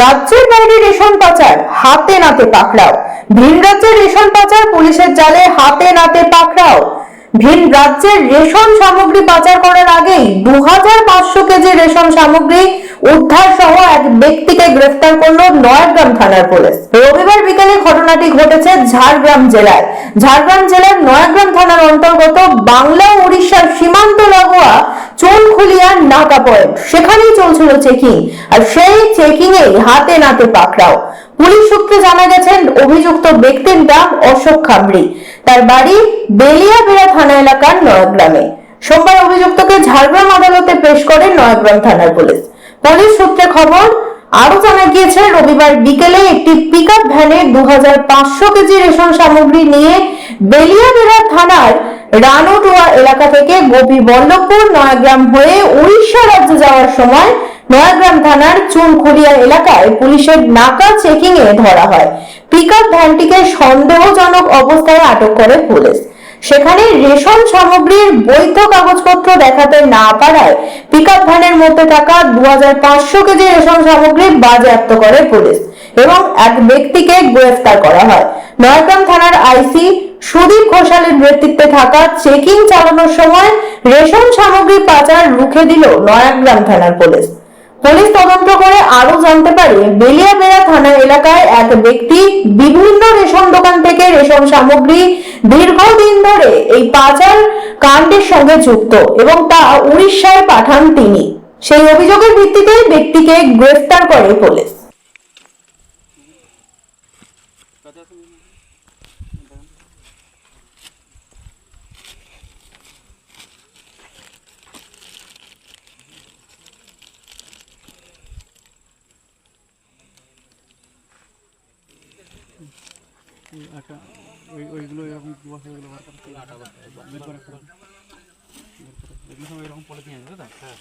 রাজ্যের বাইরে রেশন পাচার হাতে নাতে পাকড়াও। ভিন রাজ্যের রেশন পাচার পুলিশের জালে হাতে নাতে পাকড়াও। ভিন রাজ্যের রেশন সামগ্রী পাচার করার আগেই 2500 কেজি রেশন সামগ্রী উদ্ধার সহ এক ব্যক্তিকে গ্রেফতার করলো নয়াগ্রাম থানার পুলিশ। রবিবার বিকেলে ঘটনাটি ঘটেছে ঝাড়গ্রাম জেলার নয়াগ্রাম থানার অন্তর্গত বাংলা ও উড়িষ্যার সীমান্ত লাগোয়া চুনখুলিয়ার নাকা পয়েন্ট। সেখানেই চলছিল চেকিং, আর সেই চেকিং এ হাতে নাতে পাকড়াও। পুলিশ সূত্রে জানা গেছে অভিযুক্ত ব্যক্তির নাম অশোক খামরি, তার বাড়ি বেলিয়াবেড়া থানা এলাকার নয়াগ্রামে। সোমবার অভিযুক্তকে ঝাড়গ্রাম আদালতে পেশ করে নয়াগ্রাম থানার পুলিশ। পুলিশ সূত্রে খবর আরো জানা গিয়েছে, রবিবার বিকেলে একটি পিকআপ ভ্যানে 2500 কেজি রেশন সামগ্রী নিয়ে বেলিয়াবেড়া থানার রানোটুয়া এলাকা থেকে গোপীবল্লভপুর নয়াগ্রাম হয়ে উড়িষ্যা রাজ্যে যাওয়ার সময় নয়াগ্রাম থানার চুনখুলিয়া এলাকায় পুলিশের নাকা চেকিং এ ধরা হয়। পিকআপ ভ্যানটিকে সন্দেহজনক অবস্থায় আটক করে পুলিশ। সেখানে রেশন সামগ্রীর বৈধ কাগজপত্র দেখাতে না পারায় পিকআপ ভ্যানের মধ্যে থাকা 2500 কেজি রেশন সামগ্রী বাজেয়াপ্ত করে পুলিশ এবং এক ব্যক্তিকে গ্রেফতার করা হয়। নয়াগ্রাম থানার আইসি সুদীপ ঘোষালের নেতৃত্বে থাকা চেকিং চালানোর সময় রেশন সামগ্রী পাচার রুখে দিল নয়াগ্রাম থানার পুলিশ। পুলিশ তদন্ত করে আরো জানতে পারে, বেলিয়াবেড়া থানা এলাকায় এক ব্যক্তি বিভিন্ন রেশন দোকান থেকে রেশন সামগ্রী দীর্ঘদিন ধরে এই পাচার কাণ্ডের সঙ্গে যুক্ত এবং তা উড়িষ্যায় পাঠান তিনি। সেই অভিযোগের ভিত্তিতে ব্যক্তিকে গ্রেফতার করে পুলিশ। ওইগুলো এরকম এগুলো বের করে এগুলো সব এরকম পলিথিন আছে, তাই তো? হ্যাঁ।